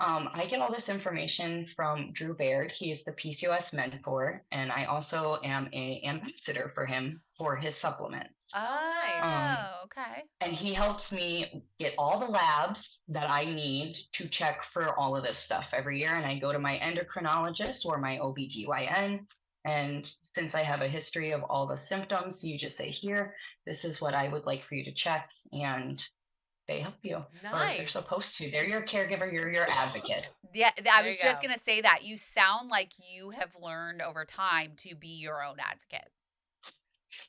I get all this information from Drew Baird. He is the PCOS mentor, and I also am a ambassador for him for his supplements. Oh, Um, okay. and he helps me get all the labs that I need to check for all of this stuff every year. And I go to my endocrinologist or my OBGYN. And since I have a history of all the symptoms, you just say, here, this is what I would like for you to check. And they help you. Or they're Nice. supposed to. They're your caregiver, you're your advocate. Yeah, I There was you just go. going to say that. You sound like you have learned over time to be your own advocate.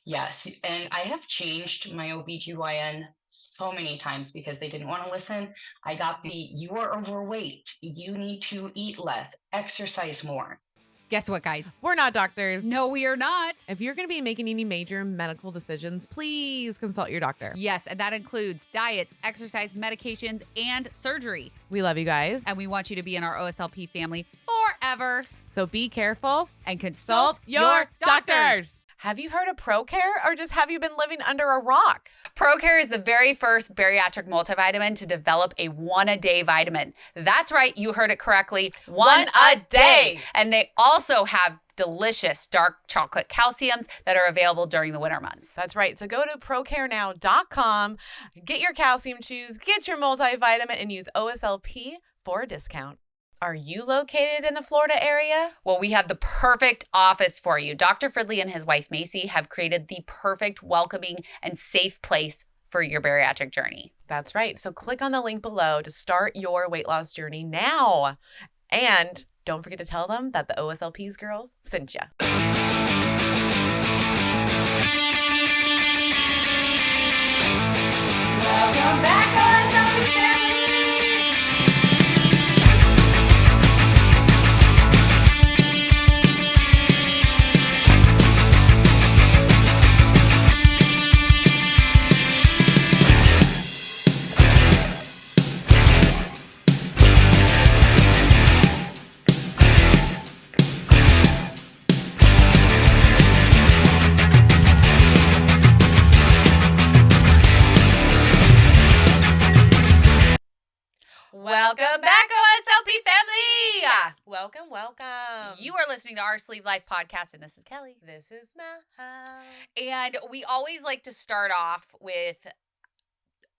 Yes. And I have changed my OBGYN so many times because they didn't want to listen. I got the, you are overweight. You need to eat less, exercise more. Guess what, guys? We're not doctors. No, we are not. If you're going to be making any major medical decisions, please consult your doctor. Yes, and that includes diets, exercise, medications, and surgery. We love you guys. And we want you to be in our OSLP family forever. So be careful. And consult your doctors. Have you heard of ProCare, or just have you been living under a rock? ProCare is the very first bariatric multivitamin to develop a 1-a-day vitamin. That's right, you heard it correctly, one a day. And they also have delicious dark chocolate calciums that are available during the winter months. That's right. So go to procarenow.com, get your calcium chews, get your multivitamin, and use OSLP for a discount. Are you located in the Florida area? Well, we have the perfect office for you. Dr. Fridley and his wife, Macy, have created the perfect, welcoming, and safe place for your bariatric journey. That's right. So click on the link below to start your weight loss journey now. And don't forget to tell them that the OSLP's girls sent you. Welcome back, OSLP family. Welcome back, OSLP family! Welcome, welcome. You are listening to our Sleeve Life podcast, and this is Kelly. This is Mel. And we always like to start off with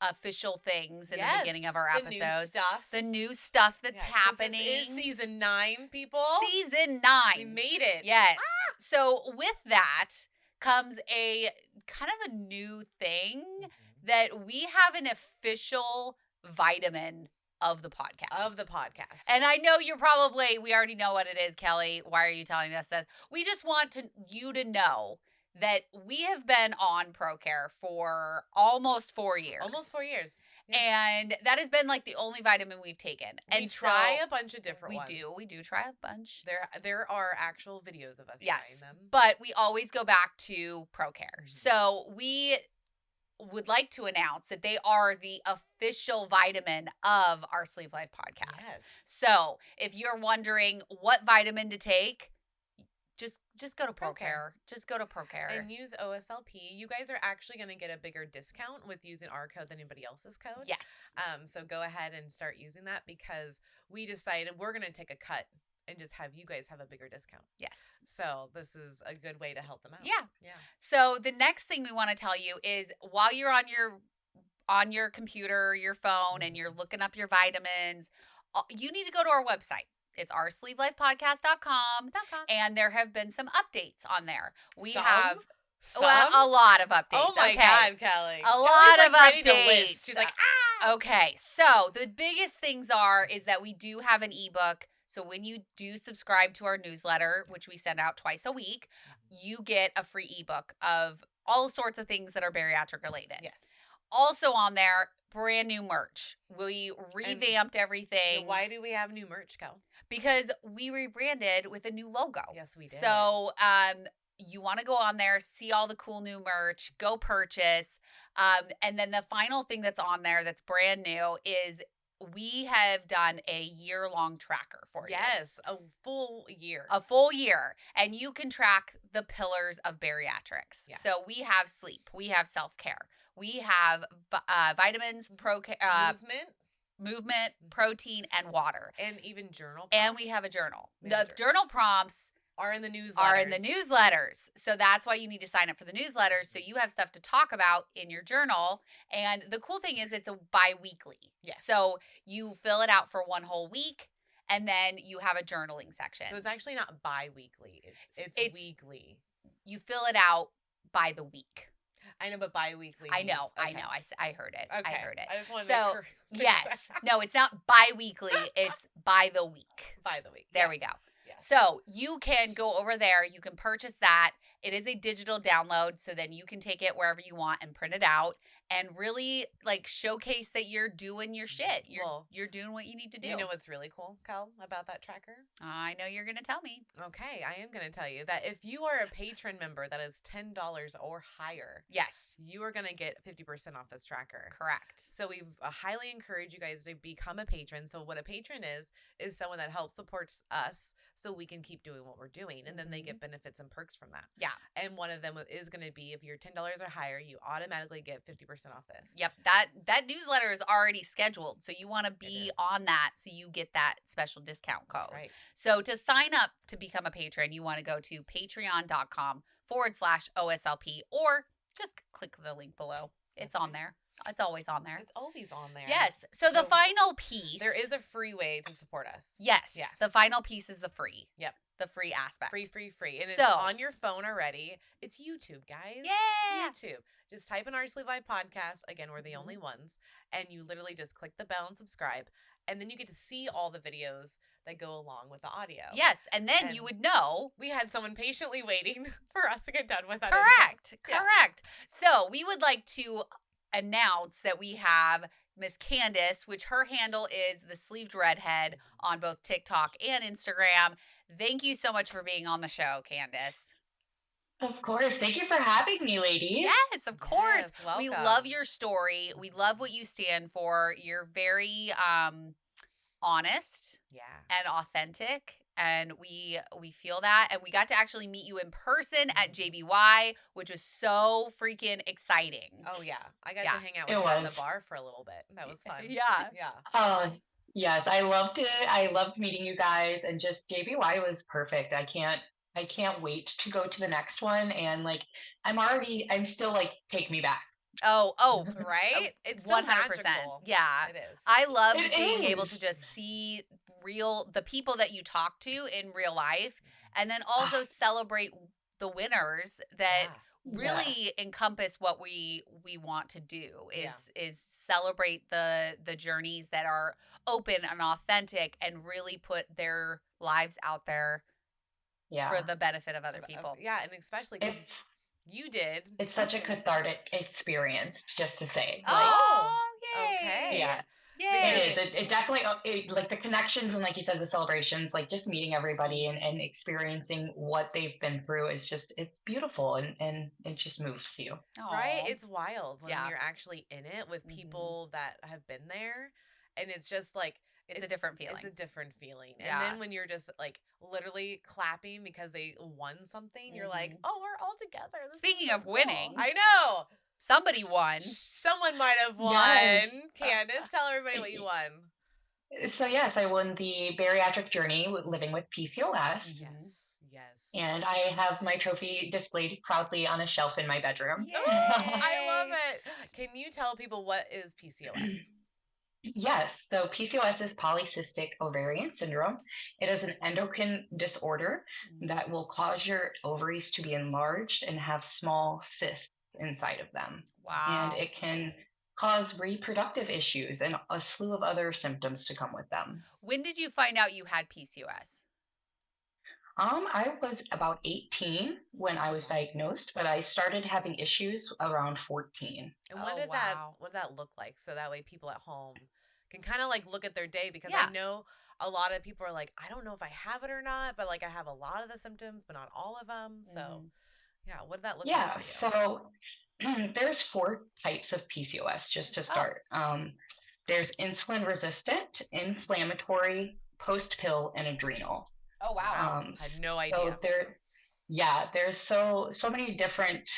official things in the beginning of our episodes. The new stuff. The new stuff that's happening. This is season 9, people. Season 9. We made it. Yes. So with that comes a kind of a new thing that we have an official vitamin of the podcast. And I know we already know what it is, Kelly. Why are you telling us that? We just want you to know that we have been on ProCare for almost 4 years. Almost 4 years. Yeah. And that has been like the only vitamin we've taken. We try a bunch of different ones. We do try a bunch. There are actual videos of us trying them. But we always go back to ProCare. Mm-hmm. So we would like to announce that they are the official vitamin of our Sleeve Life podcast. Yes. So if you're wondering what vitamin to take, just go to ProCare. Just go to ProCare. And use OSLP. You guys are actually going to get a bigger discount with using our code than anybody else's code. Yes. So go ahead and start using that because we decided we're going to take a cut and just have you guys have a bigger discount. Yes. So this is a good way to help them out. Yeah. Yeah. So the next thing we want to tell you is while you're on your computer, your phone, and you're looking up your vitamins, you need to go to our website. It's oursleevelifepodcast.com. And there have been some updates on there. We have a lot of updates. Oh my God, Kelly. A lot of ready to updates. list. She's like, Okay. So the biggest things is that we do have an ebook. So when you do subscribe to our newsletter, which we send out twice a week, you get a free ebook of all sorts of things that are bariatric related. Yes. Also on there, brand new merch. We revamped everything. Why do we have new merch, Kel? Because we rebranded with a new logo. Yes, we did. So you want to go on there, see all the cool new merch, go purchase. And then the final thing that's on there that's brand new is we have done a year-long tracker for you. Yes, a full year. A full year. And you can track the pillars of bariatrics. Yes. So we have sleep. We have self-care. We have vitamins, movement. movement, protein, and water. And even journal. And we have a journal. We have The journal prompts are in the newsletters. So that's why you need to sign up for the newsletters, so you have stuff to talk about in your journal. And the cool thing is it's a bi-weekly. Yes. So you fill it out for one whole week, and then you have a journaling section. So it's actually not bi-weekly. It's weekly. You fill it out by the week. I know, but bi-weekly. I know. Okay. I heard it. Okay. I heard it. I just wanted so, to make sure. yes. No, it's not bi-weekly. It's by the week. By the week. There we go. Yes. So you can go over there. You can purchase that. It is a digital download, so then you can take it wherever you want and print it out and really like showcase that you're doing your shit. You're doing what you need to do. You know what's really cool, Kel, about that tracker? I know you're going to tell me. Okay, I am going to tell you that if you are a patron member that is $10 or higher, yes, you are going to get 50% off this tracker. Correct. So we've highly encouraged you guys to become a patron. So what a patron is someone that helps supports us so we can keep doing what we're doing. And then they get benefits and perks from that. Yeah. And one of them is going to be if you're $10 or higher, you automatically get 50% off this. Yep. That newsletter is already scheduled. So you want to be on that so you get that special discount code. That's right. So to sign up to become a patron, you want to go to patreon.com/OSLP or just click the link below. It's on there. It's always on there. It's always on there. Yes. So the final piece. There is a free way to support us. Yes. The final piece is the free. Yep. The free aspect. Free. And it's on your phone already. It's YouTube, guys. Yeah. YouTube. Just type in our Sleeve Live podcast. Again, we're the only ones. And you literally just click the bell and subscribe. And then you get to see all the videos that go along with the audio. Yes. And then you would know. We had someone patiently waiting for us to get done with that. Correct. So we would like to announce that we have Miss Candace, which her handle is the Sleeved Redhead on both TikTok and Instagram. Thank you so much for being on the show, Candace. Of course. Thank you for having me, ladies. Yes, of course. Yes, we welcome. love your story. We love what you stand for. You're very honest and authentic. And we feel that. And we got to actually meet you in person at JBY, which was so freaking exciting. Oh, yeah. I got to hang out with you at the bar for a little bit. That was fun. Yeah. Oh, yes. I loved it. I loved meeting you guys. And just JBY was perfect. I can't wait to go to the next one. And like, I'm still like, take me back. Oh, right? It's so 100%. magical. Yeah. It is. I love being able to just see the people that you talk to in real life, and then also celebrate the winners that really encompass what we want to do is celebrate the journeys that are open and authentic and really put their lives out there for the benefit of other people. Yeah, and especially because you did. It's such a cathartic experience, just to say. Yay. Okay. Yeah. Yay. It is. It definitely, like the connections and like you said, the celebrations, like just meeting everybody and experiencing what they've been through is just, it's beautiful and it just moves you. Right? It's wild when Yeah. you're actually in it with people that have been there. And it's just like, it's a different feeling. It's a different feeling. Yeah. And then when you're just like literally clapping because they won something, you're like, oh, we're all together. This Speaking is so of cool. winning. I know. Somebody won. Someone might have won. Yes. Candace, tell everybody what you won. So yes, I won the bariatric journey living with PCOS. Yes. And I have my trophy displayed proudly on a shelf in my bedroom. Yay. I love it. Can you tell people what is PCOS? Yes. So PCOS is Polycystic Ovarian Syndrome. It is an endocrine disorder that will cause your ovaries to be enlarged and have small cysts inside of them. Wow. And it can cause reproductive issues and a slew of other symptoms to come with them. When did you find out you had PCOS? I was about 18 when I was diagnosed, but I started having issues around 14. And what did that look like? So that way people at home can kind of like look at their day, because I know a lot of people are like, I don't know if I have it or not, but like I have a lot of the symptoms, but not all of them. So what did that look like for you? So there's 4 types of PCOS just to start. There's insulin resistant, inflammatory, post-pill, and adrenal. Oh, wow. I had no idea. So there's so many different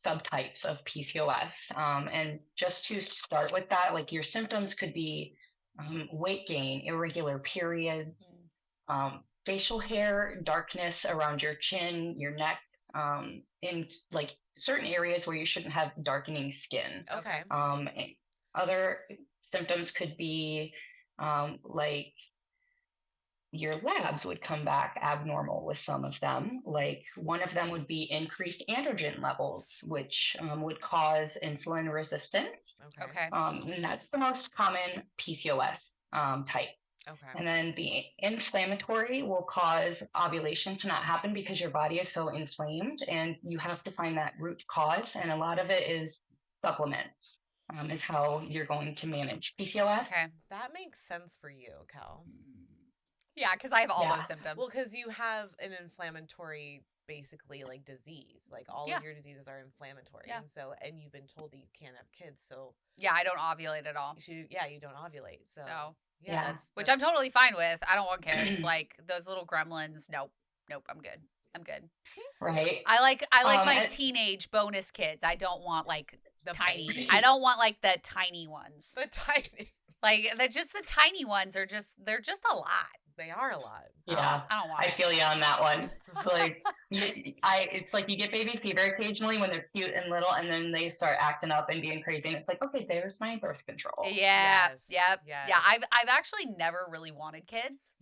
subtypes of PCOS. And just to start with that, like your symptoms could be weight gain, irregular periods, facial hair, darkness around your chin, your neck, in like certain areas where you shouldn't have darkening skin. Okay. Other symptoms could be like your labs would come back abnormal with some of them. Like one of them would be increased androgen levels, which would cause insulin resistance. Okay. And that's the most common PCOS type. Okay. And then the inflammatory will cause ovulation to not happen because your body is so inflamed, and you have to find that root cause. And a lot of it is supplements, is how you're going to manage PCOS. Okay. That makes sense for you, Kel. Yeah, because I have all those symptoms. Well, because you have an inflammatory, basically, like disease. Like all of your diseases are inflammatory. Yeah. And so, and you've been told that you can't have kids. So yeah, I don't ovulate at all. you don't ovulate. So Yeah. that's which I'm totally fine with. I don't want kids. Like those little gremlins. Nope. I'm good. Right. I like my teenage bonus kids. I don't want like the tiny. babies. I don't want like the tiny ones. The tiny. Like the tiny ones are they're just a lot. They are a lot. Yeah, I don't want I it. feel you on that one. Like, it's like you get baby fever occasionally when they're cute and little, and then they start acting up and being crazy, and it's like, okay, there's my birth control. Yeah. Yes. Yep. Yes. Yeah. I've actually never really wanted kids,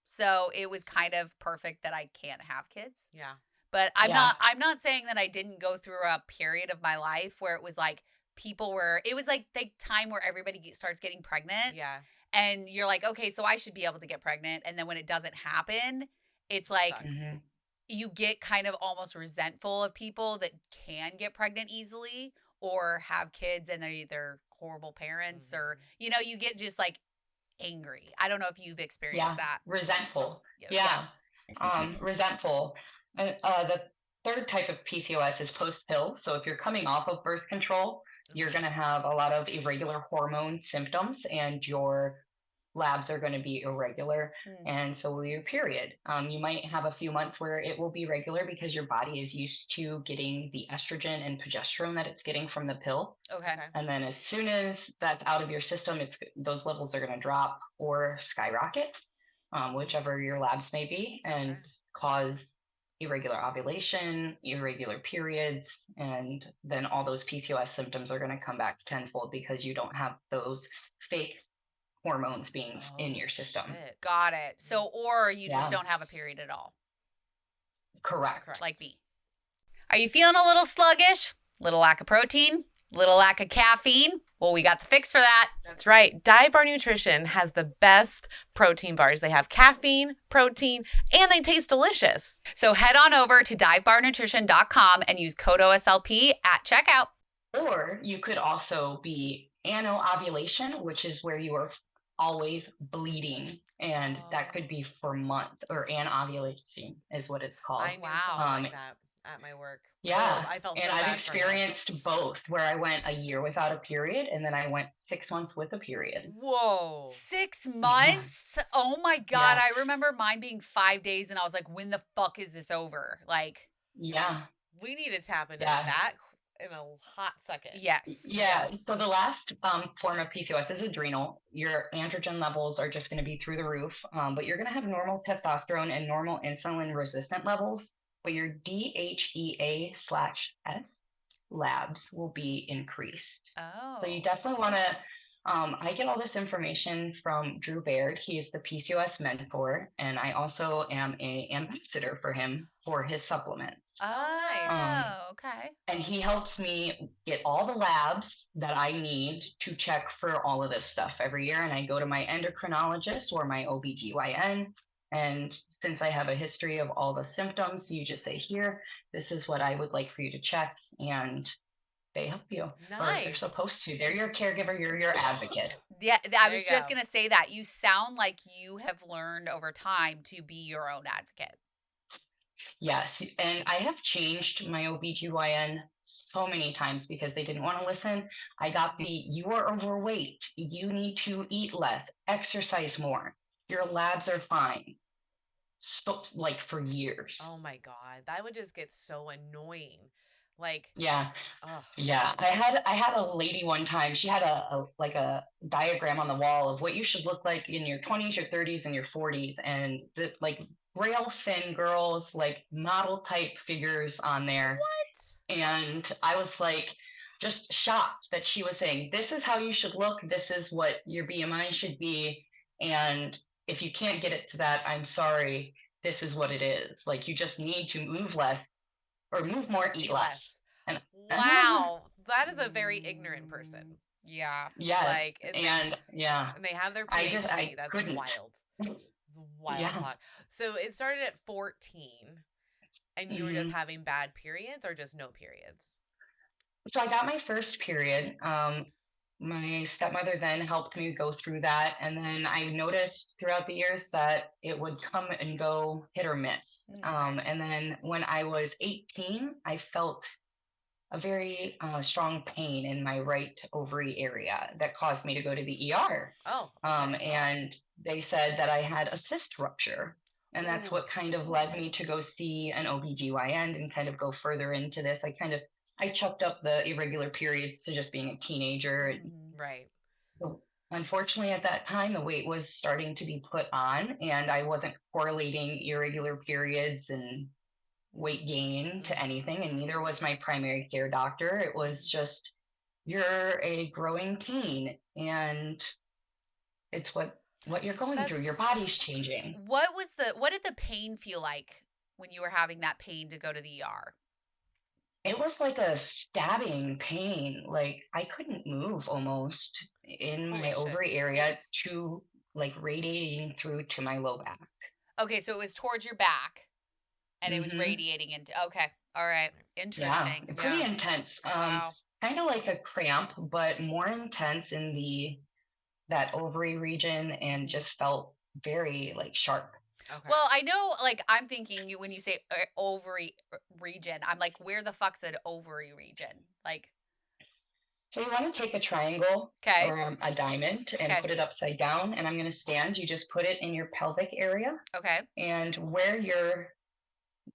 so it was kind of perfect that I can't have kids. Yeah. But I'm not saying that I didn't go through a period of my life where it was like it was like the time where everybody starts getting pregnant. Yeah. And you're like, okay, so I should be able to get pregnant. And then when it doesn't happen, it's like you get kind of almost resentful of people that can get pregnant easily or have kids and they're either horrible parents or, you get just like angry. I don't know if you've experienced that. Resentful. Yeah. Resentful. And the third type of PCOS is post-pill. So if you're coming off of birth control, you're going to have a lot of irregular hormone symptoms, and your labs are going to be irregular, and so will your period. You might have a few months where it will be regular because your body is used to getting the estrogen and progesterone that it's getting from the pill. Okay. And then as soon as that's out of your system, those levels are going to drop or skyrocket, whichever your labs may be, and cause irregular ovulation, irregular periods, and then all those PCOS symptoms are going to come back tenfold because you don't have those fake hormones being in your system. Shit. Got it. So, or you just don't have a period at all. Correct. Like me. Are you feeling a little sluggish? Little lack of protein? Little lack of caffeine? Well, we got the fix for that. That's right. Dive Bar Nutrition has the best protein bars. They have caffeine, protein, and they taste delicious. So head on over to divebarnutrition.com and use code OSLP at checkout. Or you could also be anovulation, which is where you are always bleeding, and that could be for months, or anovulation is what it's called. I knew someone like that at my work. Yeah, I felt so and bad I've experienced both, where I went a year without a period, and then I went 6 months with a period. Whoa. 6 months? Yes. Oh my God. I remember mine being 5 days, and I was like, when the fuck is this over? Like, yeah. We need to tap into that in a hot second. Yes. Yeah. So the last form of PCOS is adrenal. Your androgen levels are just going to be through the roof, but you're going to have normal testosterone and normal insulin resistant levels, but your DHEA/S labs will be increased. Oh. So you definitely want to, I get all this information from Drew Baird. He is the PCOS mentor, and I also am an ambassador for him for his supplements. Oh, okay. And he helps me get all the labs that I need to check for all of this stuff every year. And I go to my endocrinologist or my OBGYN. And since I have a history of all the symptoms, you just say, here, this is what I would like for you to check. And they help you. Nice. Or they're supposed to. They're your caregiver. You're your advocate. Yeah, I was just going to say that. You sound like you have learned over time to be your own advocate. Yes. And I have changed my OBGYN so many times because they didn't want to listen. I got you are overweight. You need to eat less, exercise more. Your labs are fine. So, like, for years. Oh my God. That would just get so annoying. Like, Yeah. ugh. Yeah. I had a lady one time, she had a diagram on the wall of what you should look like in your 20s, your 30s, and your 40s. And the like rail thin girls, like model type figures on there. What? And I was like, just shocked that she was saying, this is how you should look. This is what your BMI should be. And if you can't get it to that, I'm sorry. This is what it is. Like, you just need to move less or move more, eat less. And wow. That is a very ignorant person. Yeah. yes. Like, And yeah, and they have their I PhD. That's couldn't. wild. It's wild Yeah. talk. So it started at 14, and you were just having bad periods or just no periods? So I got my first period. My stepmother then helped me go through that. And then I noticed throughout the years that it would come and go, hit or miss. And then when I was 18, I felt a very strong pain in my right ovary area that caused me to go to the ER. Oh, okay. And they said that I had a cyst rupture. And that's what kind of led me to go see an OBGYN and kind of go further into this. I chucked up the irregular periods to just being a teenager. Right. So unfortunately, at that time, the weight was starting to be put on, and I wasn't correlating irregular periods and weight gain to anything, and neither was my primary care doctor. It was just, you're a growing teen, and it's what you're going through. Your body's changing. What did the pain feel like when you were having that pain to go to the ER? It was like a stabbing pain. Like, I couldn't move almost in my ovary area to like radiating through to my low back. Okay, so it was towards your back and it was radiating into, okay. All right. Interesting. Yeah, pretty intense. Wow. Kind of like a cramp, but more intense in that ovary region, and just felt very like sharp. Okay. Well, I know, like, I'm thinking when you say ovary region, I'm like, where the fuck's an ovary region? Like, so you want to take a triangle or a diamond and put it upside down, and I'm going to stand. You just put it in your pelvic area. Okay. And where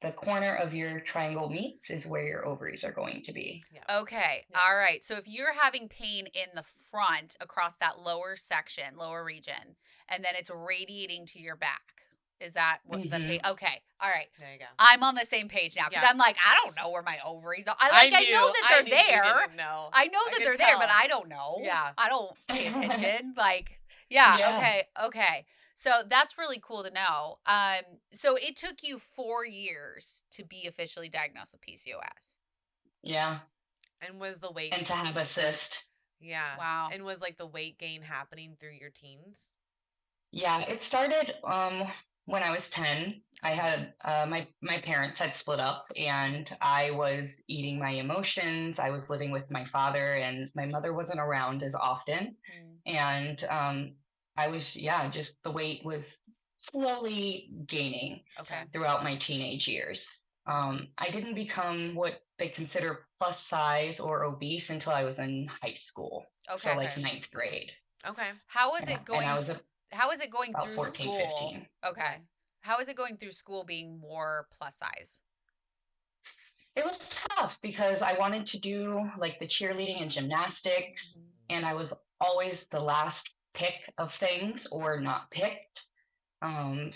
the corner of your triangle meets is where your ovaries are going to be. Yeah. Okay. Yeah. All right. So if you're having pain in the front across that lower section, lower region, and then it's radiating to your back, is that what the pain? Okay. All right. There you go. I'm on the same page now because I'm like, I don't know where my ovaries are. I know that they're there. I know that they're there, but I don't know. Yeah. I don't pay attention. Like, yeah. Okay. So that's really cool to know. So it took you 4 years to be officially diagnosed with PCOS. Yeah. And was the weight... And to have a cyst. Yeah. Wow. And was like the weight gain happening through your teens? Yeah, it started when I was 10. I had my parents had split up, and I was eating my emotions. I was living with my father, and my mother wasn't around as often. And I was, just the weight was slowly gaining throughout my teenage years. I didn't become what they consider plus size or obese until I was in high school. So like 9th grade. Okay. How was it going? And I was how is it going about through 14, school? 15. Okay. How is it going through school being more plus size? It was tough because I wanted to do like the cheerleading and gymnastics, and I was always the last pick of things or not picked.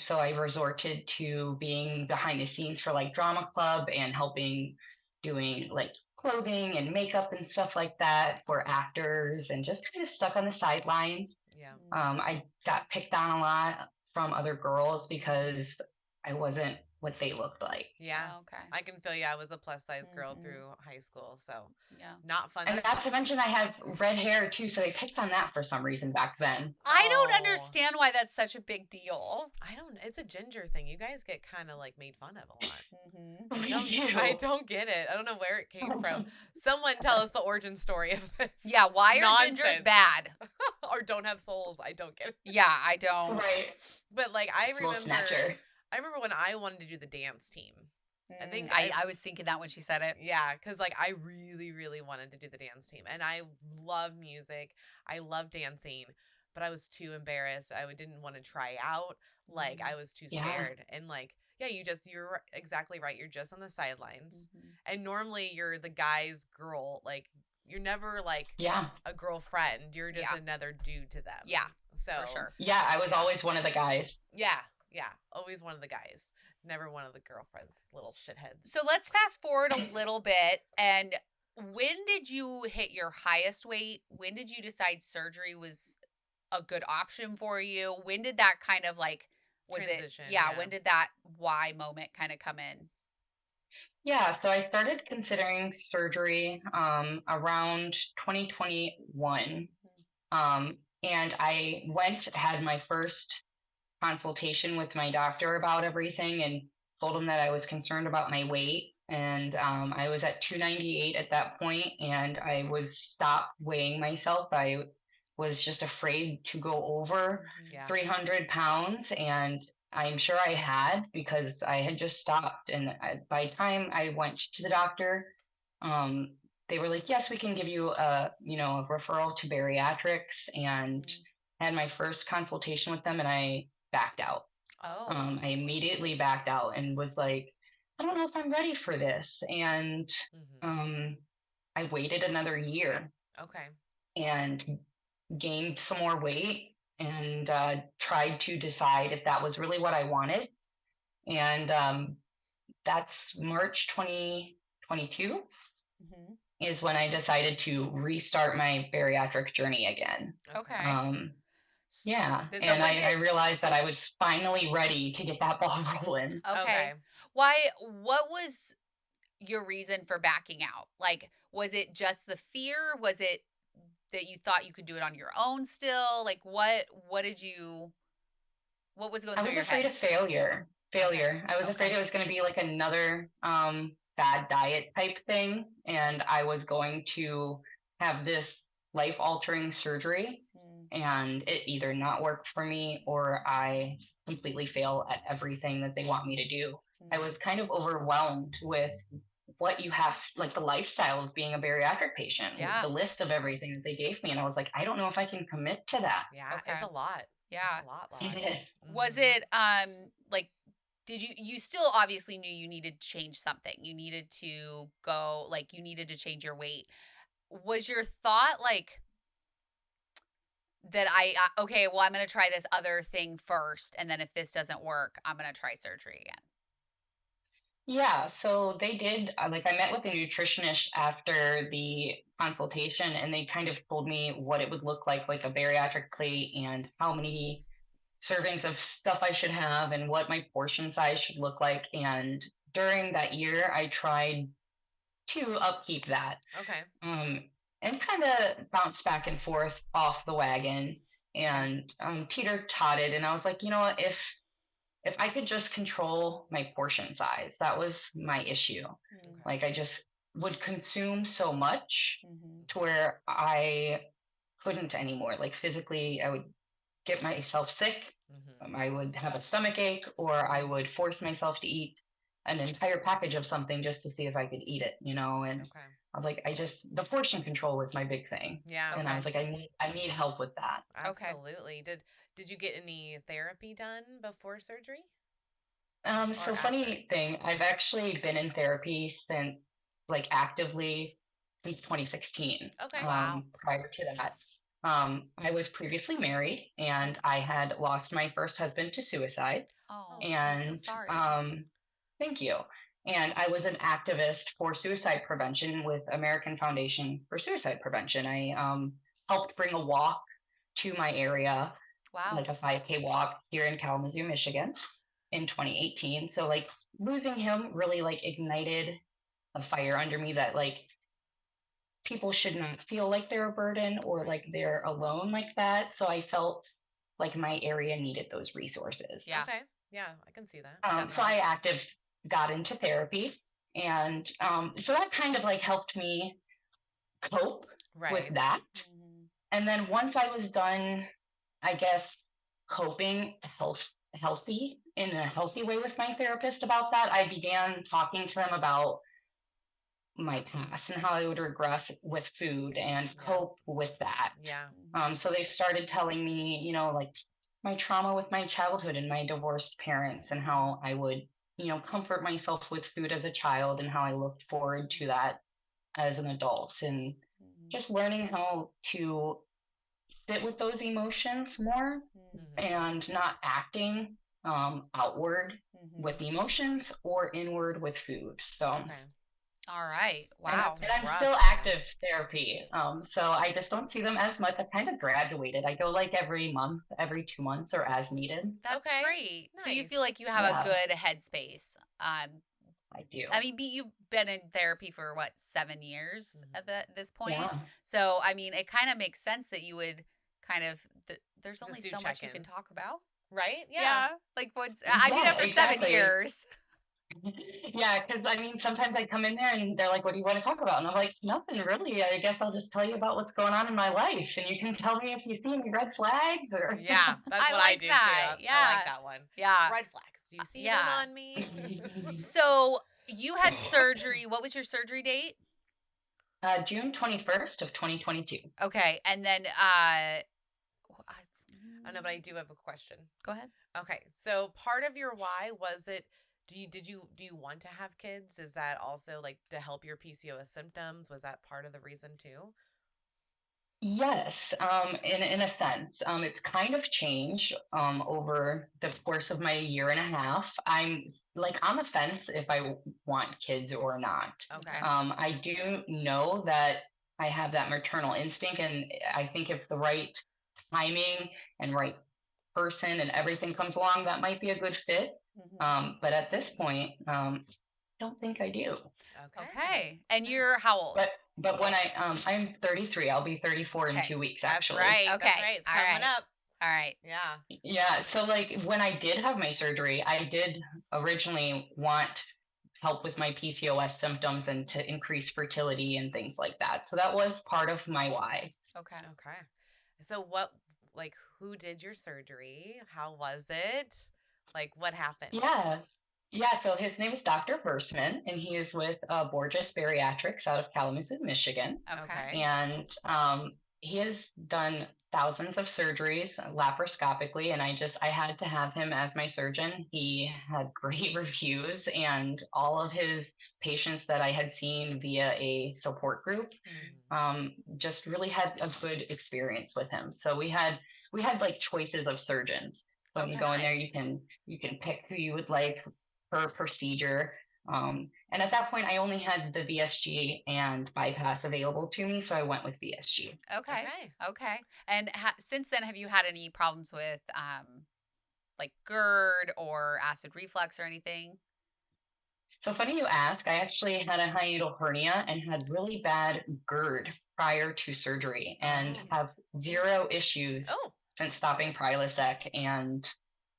So I resorted to being behind the scenes for like drama club and helping doing like clothing and makeup and stuff like that for actors, and just kind of stuck on the sidelines. Yeah. I got picked on a lot from other girls because I wasn't what they looked like. Yeah. Oh, okay. I can feel you. I was a plus size girl through high school, so not fun. And not to mention I have red hair too, so they picked on that for some reason back then. I don't understand why that's such a big deal. It's a ginger thing. You guys get kind of like made fun of a lot. I don't get it. I don't know where it came from. Someone tell us the origin story of this. Yeah, why are gingers bad? Or don't have souls. I don't get it. Yeah, I don't. Right. But like I remember when I wanted to do the dance team. I think I was thinking that when she said it. Yeah, because like I really, really wanted to do the dance team. And I love music. I love dancing. But I was too embarrassed. I didn't want to try out. Like I was too scared. And like, Yeah, you're exactly right. You're just on the sidelines. And normally you're the guy's girl. Like, you're never like a girlfriend. You're just another dude to them. Yeah. So for sure. Yeah, I was always one of the guys. Yeah. Always one of the guys. Never one of the girlfriends, little shitheads. So let's fast forward a little bit. And when did you hit your highest weight? When did you decide surgery was a good option for you? When did that kind of like transition? When did that why moment kind of come in? Yeah, so I started considering surgery around 2021. And I had my first consultation with my doctor about everything and told him that I was concerned about my weight. And I was at 298 at that point, and I was stopped weighing myself. I was just afraid to go over 300 pounds, and I'm sure I had because I had just stopped. And by the time I went to the doctor, they were like, "Yes, we can give you a referral to bariatrics," and had my first consultation with them, and I backed out. I immediately backed out and was like, I don't know if I'm ready for this. And I waited another year. Okay. And gained some more weight and tried to decide if that was really what I wanted. And that's March 2022 is when I decided to restart my bariatric journey again. Okay. Yeah. And I realized that I was finally ready to get that ball rolling. Okay. What was your reason for backing out? Like, was it just the fear? Was it that you thought you could do it on your own still? Like, what was going through your head? I was afraid of failure. I was afraid it was going to be like another bad diet type thing. And I was going to have this life-altering surgery and it either not work for me or I completely fail at everything that they want me to do. I was kind of overwhelmed with what you have, like the lifestyle of being a bariatric patient, the list of everything that they gave me. And I was like, I don't know if I can commit to that. Yeah, it's a lot. Yeah. It's a lot. It is. Was it, like, did you still obviously knew you needed to change something. You needed to go, like, you needed to change your weight. Was your thought like, that okay, well, I'm going to try this other thing first. And then if this doesn't work, I'm going to try surgery again? Yeah, so they did, like I met with a nutritionist after the consultation and they kind of told me what it would look like a bariatric plate and how many servings of stuff I should have and what my portion size should look like. And during that year, I tried to upkeep that. Okay. And kind of bounced back and forth off the wagon and teeter-totted. And I was like, you know what, if I could just control my portion size, that was my issue. Like I just would consume so much to where I couldn't anymore. Like physically, I would get myself sick. I would have a stomach ache, or I would force myself to eat an entire package of something just to see if I could eat it, And I was like, the portion control was my big thing. Yeah. And I was like, I need help with that. Absolutely. Did you get any therapy done before surgery? So funny thing, I've actually been in therapy actively since 2016. Okay. Wow. Prior to that, I was previously married and I had lost my first husband to suicide. Oh, and I'm so sorry. Thank you. And I was an activist for suicide prevention with American Foundation for Suicide Prevention. I helped bring a walk to my area, like a 5K walk here in Kalamazoo, Michigan, in 2018. So like losing him really like ignited a fire under me that like people should not feel like they're a burden or like they're alone like that. So I felt like my area needed those resources. Yeah. Okay. Yeah, I can see that. So I got into therapy, and so that kind of like helped me cope with that. And then once I was done, I guess coping healthy in a healthy way with my therapist about that, I began talking to them about my past and how I would regress with food and cope with that. Yeah. So they started telling me, like my trauma with my childhood and my divorced parents and how I would, comfort myself with food as a child and how I looked forward to that as an adult, and just learning how to sit with those emotions more and not acting outward with emotions or inward with food. So, all right. and, Wow. and I'm rough, still man. active therapy. So I just don't see them as much. I kind of graduated. I go like every month, every 2 months, or as needed. That's Okay. great. So you Nice. feel like you have Yeah. a good headspace. I do. I mean, you've been in therapy for what, 7 years at this point? Yeah. So, I mean, it kind of makes sense that you would kind of, there's only do so much you can check-ins. talk about. Right? Yeah. Like what's, I mean, Yeah, after 7 exactly. years. Yeah, because I mean, sometimes I come in there and they're like, "What do you want to talk about?" And I'm like, "Nothing really. I guess I'll just tell you about what's going on in my life, and you can tell me if you see any red flags or." Yeah, that's I what like I do that. too. Yeah. I like that one. Yeah. Red flags. Do you see yeah. them on me? So you had surgery. What was your surgery date? June 21st of 2022. Okay. And then, Oh, no, but I do have a question. Go ahead. Okay, so part of your why was it? Do you want to have kids? Is that also like to help your PCOS symptoms? Was that part of the reason too? Yes, in a sense, it's kind of changed over the course of my year and a half. I'm like on the fence if I want kids or not. Okay. I do know that I have that maternal instinct, and I think if the right timing and right person and everything comes along, that might be a good fit. But at this point, I don't think I do. Okay. And you're how old? But when I'm 33. I'll be 34 in 2 weeks, actually. That's right. Okay. That's right. It's coming up. All right. Yeah. Yeah. So like when I did have my surgery, I did originally want help with my PCOS symptoms and to increase fertility and things like that. So that was part of my why. Okay. Okay. So who did your surgery? How was it? Like, what happened? Yeah. Yeah, so his name is Dr. Versman, and he is with Borges Bariatrics out of Kalamazoo, Michigan. Okay. And he has done thousands of surgeries laparoscopically, and I had to have him as my surgeon. He had great reviews, and all of his patients that I had seen via a support group just really had a good experience with him. So we had like choices of surgeons. So you go in there, you can pick who you would like per procedure. And at that point, I only had the VSG and bypass available to me, so I went with VSG. Okay. And since then, have you had any problems with like GERD or acid reflux or anything? So funny you ask. I actually had a hiatal hernia and had really bad GERD prior to surgery, and have zero issues since stopping Prilosec, and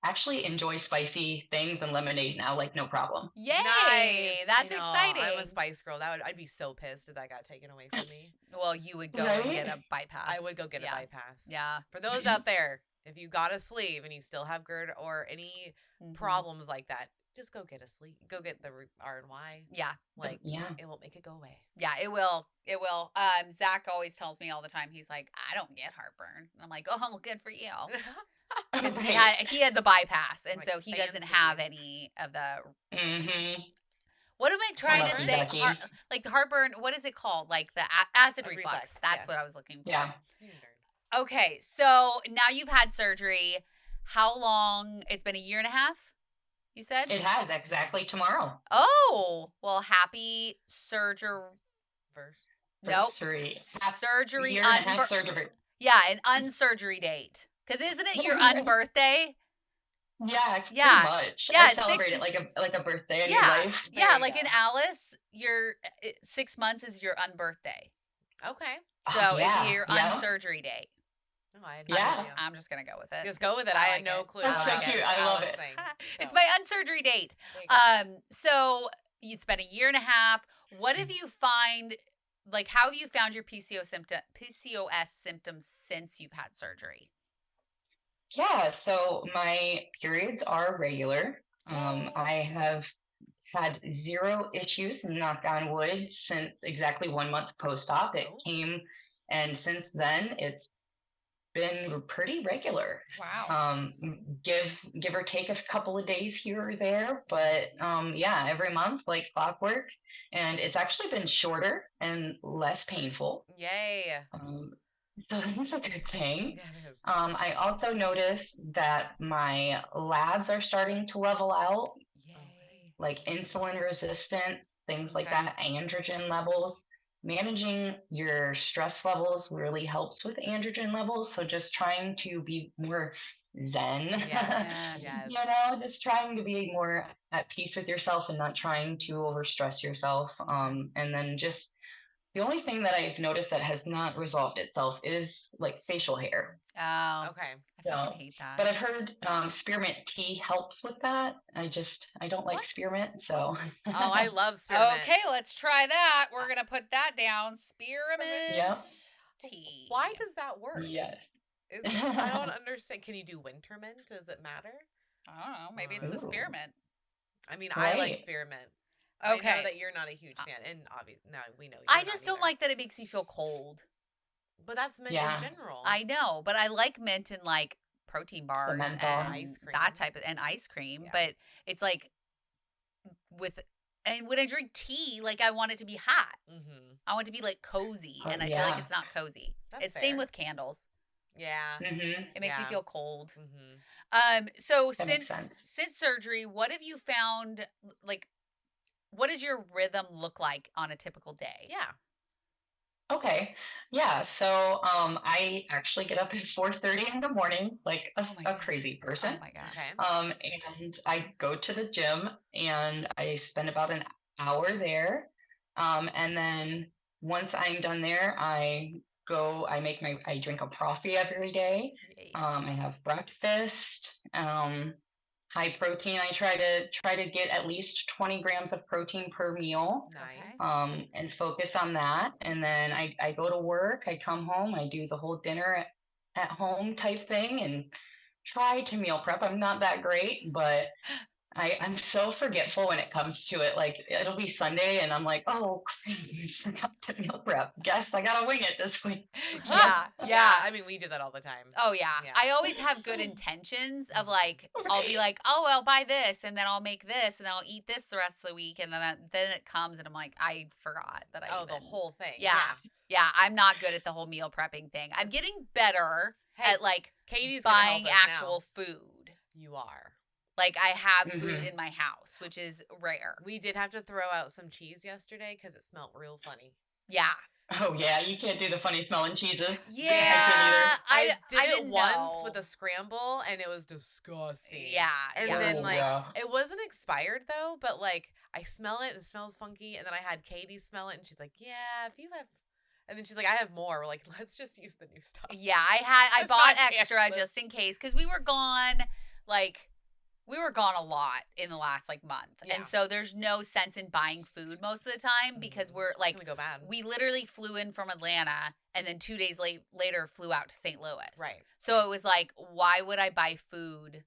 actually enjoy spicy things and lemonade now, like no problem. Yay! Nice. That's exciting. I'm a spice girl. I'd be so pissed if that got taken away from me. Well, you would go and get a bypass. I would go get a bypass. Yeah. For those out there, if you got a sleeve and you still have GERD or any problems like that, just go get a sleeve. Go get the R&Y. Yeah. It will make it go away. Yeah, it will. It will. Zach always tells me all the time, he's like, I don't get heartburn. And I'm like, oh, well, good for you. Because he had the bypass, and so he doesn't have any of the. What am I trying to say? Like the heartburn. What is it called? Like the acid reflux. That's what I was looking for. Yeah. Okay, so now you've had surgery. How long? It's been a year and a half. You said it has exactly tomorrow. Oh, well, happy surgery. Nope. Surgery. Surgery. Surgery. Yeah, an unsurgery date. Because isn't it your unbirthday? Yeah, pretty much. Yeah, I celebrate it like a birthday in your life. Yeah, like in Alice, your 6 months is your unbirthday. Okay. So it'd be your unsurgery date. Oh, I'm just gonna go with it. Just go with it. I had no clue. That's so cute. I love it. It's my unsurgery date. So it's been a year and a half. What have you find? Like, how have you found your PCOS symptoms since you've had surgery? Yeah, so my periods are regular. I have had zero issues, knock on wood, since exactly 1 month post-op. It came, and since then, it's been pretty regular. Wow. Give or take a couple of days here or there, but yeah, every month like clockwork, and it's actually been shorter and less painful. Yay. So that's a good thing. Yeah, it is. I also noticed that my labs are starting to level out, Yay. like insulin resistance, things like Okay. that, androgen levels. Managing your stress levels really helps with androgen levels. So just trying to be more zen, Yes. Yes. you know, just trying to be more at peace with yourself and not trying to overstress yourself. And then just the only thing that I've noticed that has not resolved itself is like facial hair. Oh. Okay. I fucking So, hate that. but I've heard spearmint tea helps with that. I don't like What? spearmint, so. Oh, I love spearmint. Okay, let's try that. We're gonna put that down. Spearmint Yep. tea. Why does that work? Yes. I don't understand. Can you do winter mint? Does it matter? I don't know. Maybe it's the Ooh. spearmint. I mean, I like Right. spearmint. Okay. I know that you're not a huge fan, and obviously now we know. I just don't like that it makes me feel cold. But that's mint Yeah. in general. I know, but I like mint in like protein bars menthol. and Ice cream. that type of and ice cream. Yeah. But it's like and when I drink tea, like I want it to be hot. Mm-hmm. I want it to be like cozy, Oh, and I feel yeah. like it's not cozy. That's It's same fair. with candles. Yeah. Mm-hmm. It makes me Yeah. feel cold. Mm-hmm. So That makes sense. since surgery, what have you found? Like, what does your rhythm look like on a typical day? Yeah. Okay. Yeah. So I actually get up at 4:30 in the morning, like Oh my a God. crazy person. Oh my gosh. Okay. And I go to the gym and I spend about an hour there. And then once I'm done there, I drink a coffee every day. Yay. I have breakfast. High protein. I try to get at least 20 grams of protein per meal. Nice. And focus on that. And then I go to work, I come home, I do the whole dinner at home type thing and try to meal prep. I'm not that great, but I'm so forgetful when it comes to it. Like it'll be Sunday and I'm like, oh, I forgot to meal prep. Guess I gotta wing it this week. Yeah. Yeah. I mean, we do that all the time. Oh yeah. Yeah. I always have good intentions of like I'll be like, oh, I'll buy this and then I'll make this and then I'll eat this the rest of the week and then it comes and I'm like, I forgot that I the whole thing. Yeah. Yeah, I'm not good at the whole meal prepping thing. I'm getting better Hey, at like Katie's gonna buying help us actual now. food. You are. Like I have food Mhm. in my house, which is rare. We did have to throw out some cheese yesterday because it smelled real funny. Yeah. Oh yeah, you can't do the funny smelling cheeses. Yeah. I did it didn't once know. with a scramble and it was disgusting. Yeah. And yeah. then Oh, like yeah. it wasn't expired though, but like I smell it, it smells funky, and then I had Katie smell it and she's like, yeah, if you have, and then she's like, I have more. We're like, let's just use the new stuff. Yeah, I Let's bought not extra chance this. just in case because we were gone a lot in the last like month. Yeah. And so there's no sense in buying food most of the time because we're It's like gonna go bad. we literally flew in from Atlanta and then 2 days later flew out to St. Louis. Right. So it was like, why would I buy food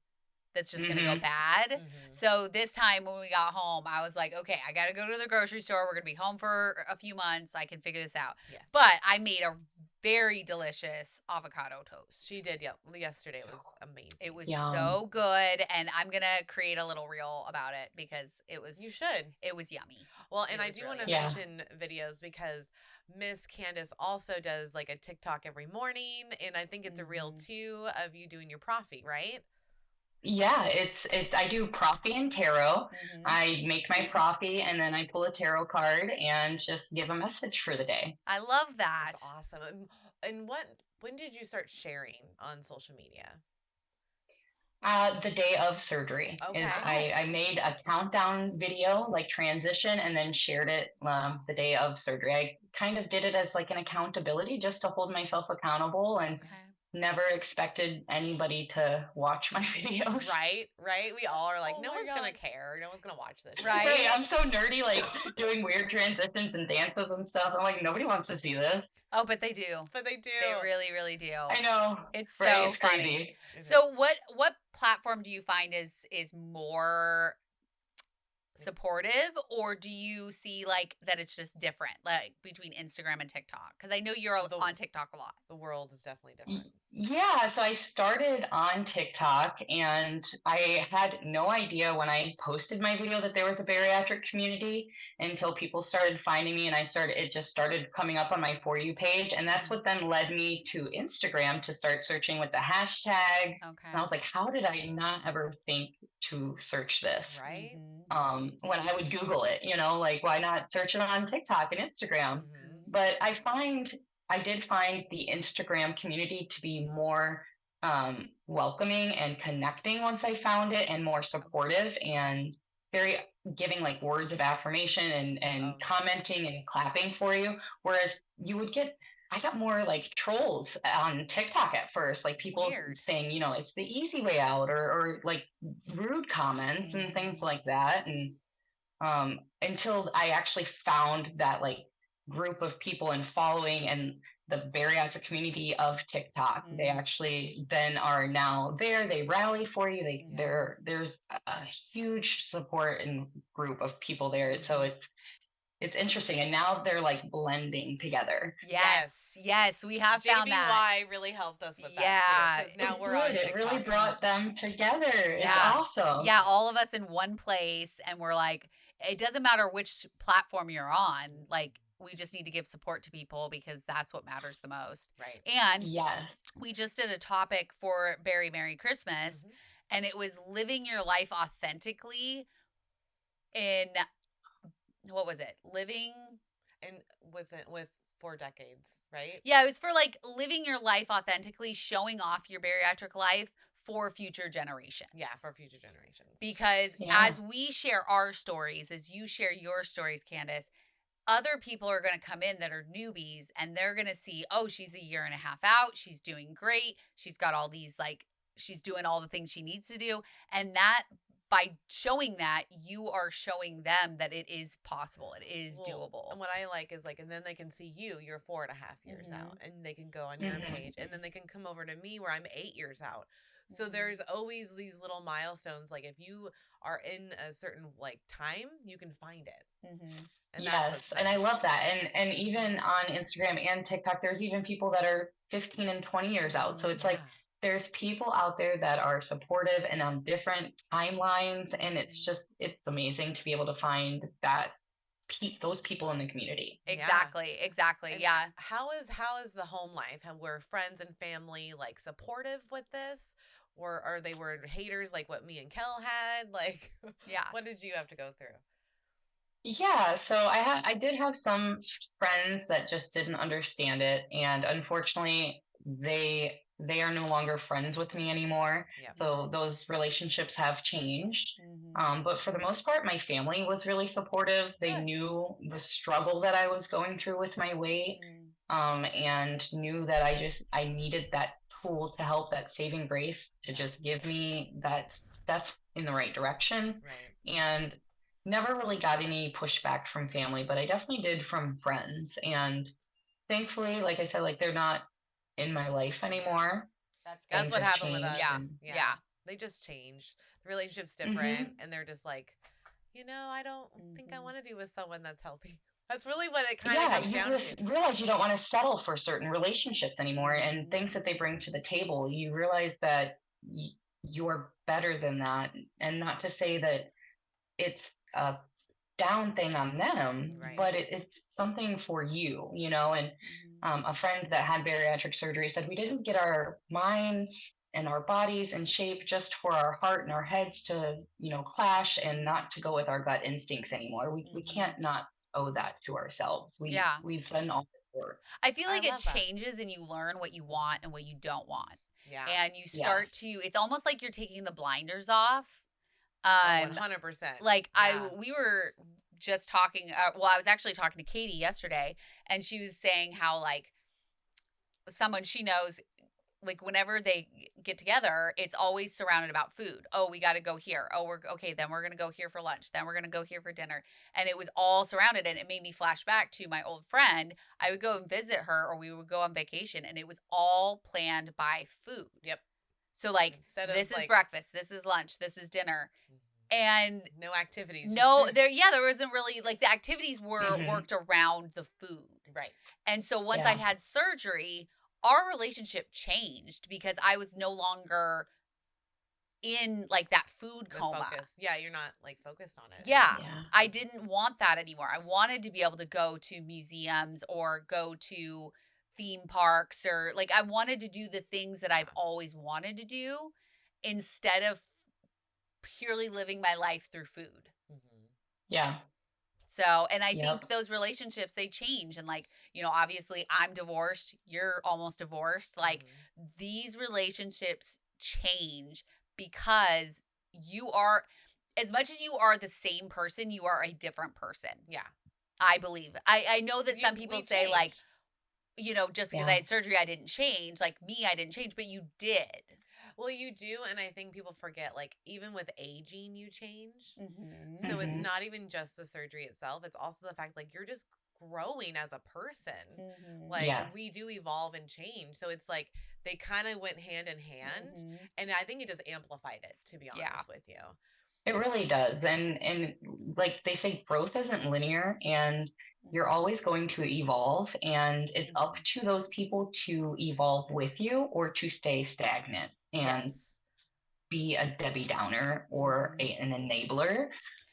that's just going to go Mhm. bad? Mhm. So this time when we got home, I was like, okay, I got to go to the grocery store. We're going to be home for a few months. I can figure this out. Yes. But I made a very delicious avocado toast. She did, yeah. Yesterday it was amazing. It was Yum. so good, and I'm going to create a little reel about it because it was You should. it was yummy. Well, and It I was do really want to good. Yeah. mention videos because Miss Candace also does like a TikTok every morning, and I think it's a reel too of you doing your prophy, right? Yeah, it's I do prophy and tarot. Mhm. I make my prophy and then I pull a tarot card and just give a message for the day. I love that. That's awesome. And when did you start sharing on social media? The day of surgery Okay. is I made a countdown video, like transition, and then shared it the day of surgery. I kind of did it as like an accountability just to hold myself accountable and Okay. never expected anybody to watch my videos. Right. We all are like, Oh no my one's gonna God. care. No one's gonna watch this. shit." Right? I'm so nerdy, like doing weird transitions and dances and stuff. I'm like, nobody wants to see this. Oh, but they do. But they do. They really, really do. I know. It's Right? so It's funny. crazy. It is. So what platform do you find is more supportive, or do you see like that it's just different like between Instagram and TikTok? Because I know you're on TikTok a lot. the world is definitely different. Yeah, so I started on TikTok and I had no idea when I posted my video that there was a bariatric community until people started finding me and it just started coming up on my For You page. And that's what then led me to Instagram to start searching with the hashtags. Okay. And I was like, how did I not ever think to search this? Right? When I would Google it, like why not search it on TikTok and Instagram? But I did find the Instagram community to be more welcoming and connecting once I found it, and more supportive and very giving like words of affirmation and Oh, nice. commenting and clapping for you. Whereas I got more like trolls on TikTok at first, like people Weird. saying, it's the easy way out, or like rude comments and things like that. And until I actually found that like group of people and following and the bariatric community of TikTok. They actually then are now there. They rally for you. There's a huge support and group of people there. So it's interesting. And now they're like blending together. Yes, we have found that. JBY really helped us with Yeah. that too. 'Cause now we're on TikTok. It really brought them together. Yeah. It's awesome. Yeah, all of us in one place, and we're like, it doesn't matter which platform you're on, like we just need to give support to people because that's what matters the most. Right. And Yes. we just did a topic for Berry Merry Christmas, and it was living your life authentically in, what was it? Living And with 4 decades, right? Yeah, it was for like living your life authentically, showing off your bariatric life for future generations. Yeah, for future generations. Because as we share our stories, as you share your stories, Candace, other people are going to come in that are newbies and they're going to see, oh, she's a year and a half out. She's doing great. She's got all these, like, she's doing all the things she needs to do. And that, by showing that, you are showing them that it is possible. It is doable. And what I like is like, and then they can see you're 4.5 years out, and they can go on your page, and then they can come over to me where I'm 8 years out. So there's always these little milestones. Like if you are in a certain like time, you can find it. And that's what's nice. And I love that. And even on Instagram and TikTok, there's even people that are 15 and 20 years out. So it's like there's people out there that are supportive and on different timelines, and it's amazing to be able to find those people in the community. Exactly. And how is the home life? Were friends and family like supportive with this, or are they were haters like what me and Kel had? Like, what did you have to go through? Yeah, so I did have some friends that just didn't understand it, and unfortunately, they are no longer friends with me anymore. So those relationships have changed. But for the most part, my family was really supportive. They knew the struggle that I was going through with my weight, and knew that I needed that tool to help, that saving grace to just give me that step in the right direction. And never really got any pushback from family, but I definitely did from friends. And thankfully, like I said, like they're not in my life anymore. That's what happened with us. Yeah. They just changed. The relationship's different, and they're just like, I don't think I want to be with someone that's healthy. That's really what it kind of comes down to. You realize you don't want to settle for certain relationships anymore, and things that they bring to the table. You realize that you're better than that, and not to say that it's a down thing on them, but it's something for you, and a friend that had bariatric surgery said we didn't get our minds and our bodies in shape just for our heart and our heads to, clash and not to go with our gut instincts anymore. We can't not owe that to ourselves. We've done all the work. I feel like it changes and you learn what you want and what you don't want. Yeah. And you start to, it's almost like you're taking the blinders off. 100%. Like we were just talking, I was actually talking to Katie yesterday, and she was saying how like someone she knows, like whenever they get together, it's always surrounded about food. Oh, we got to go here. Oh, then we're going to go here for lunch. Then we're going to go here for dinner. And it was all surrounded, and it made me flash back to my old friend. I would go and visit her, or we would go on vacation, and it was all planned by food. Yep. So like, this is breakfast, this is lunch, this is dinner. And no activities. There wasn't really, like, the activities were worked around the food. Right. And so once I had surgery, our relationship changed because I was no longer in like that food coma. Focus. Yeah, you're not like focused on it. Yeah, Yeah. I didn't want that anymore. I wanted to be able to go to museums or go to theme parks, or like I wanted to do the things that I've always wanted to do instead of purely living my life through food. Mm-hmm. Yeah. So, and I Yep. think those relationships, they change. And like, you know, obviously I'm divorced, you're almost divorced. Like these relationships change because you are, as much as you are the same person, you are a different person. Yeah. I believe. I know that some people say changed. like, you know, just because Yeah. I had surgery, I didn't change. Like me, I didn't change, but you did. Well, you do, and I think people forget, like, even with aging, you change. Mm-hmm. So it's Mhm. not even just the surgery itself. It's also the fact, like, you're just growing as a person. Mm-hmm. Like, Yes. we do evolve and change. So it's like they kind of went hand in hand. Mm-hmm. And I think it just amplified it, to be honest with you. It really does. And like they say, growth isn't linear, and you're always going to evolve, and it's up to those people to evolve with you or to stay stagnant and be a Debbie Downer or an enabler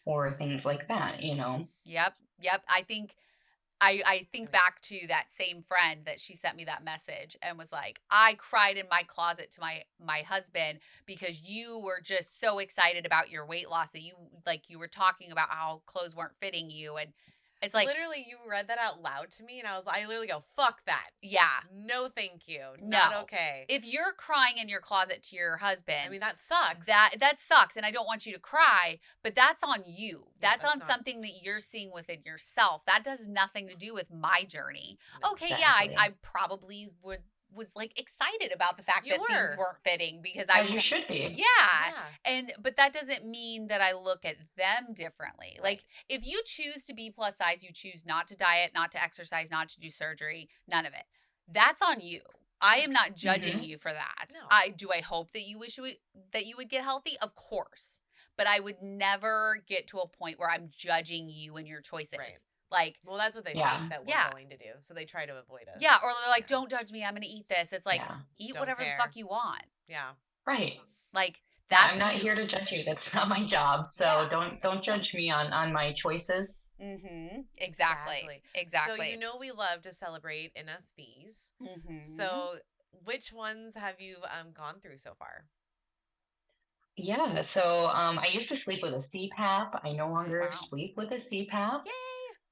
or things like that, you know? Yep. I think back to that same friend that she sent me that message and was like, I cried in my closet to my husband because you were just so excited about your weight loss that you were talking about how clothes weren't fitting you. And it's like, literally, you read that out loud to me, and I literally go, fuck that. yeah, No, thank you. No. Not okay. If you're crying in your closet to your husband, I mean, that sucks. That sucks, and I don't want you to cry, but that's on you. That's on not- something that you're seeing within yourself. That does nothing to do with my journey. No, okay, exactly. yeah, I probably was like excited about the fact You that things were. weren't fitting because I As was you should be. yeah. But that doesn't mean that I look at them differently. Right. Like if you choose to be plus size, you choose not to diet, not to exercise, not to do surgery, none of it. That's on you. I am not judging you for that. No. I hope that you that you would get healthy? Of course. But I would never get to a point where I'm judging you and your choices. Right. Like, well, that's what they Yeah. think that we're going to do. So they try to avoid us. yeah, or they're like, don't judge me, I'm going to eat this. It's like, eat Don't whatever care. the fuck you want. Yeah. Right. Like, that's I'm not you. here to judge you. That's not my job. So don't judge me on my choices. Mm-hmm. Exactly. So you know we love to celebrate NSVs. Mm-hmm. So which ones have you gone through so far? Yeah. So I used to sleep with a CPAP. I no longer Wow. sleep with a CPAP. Yay!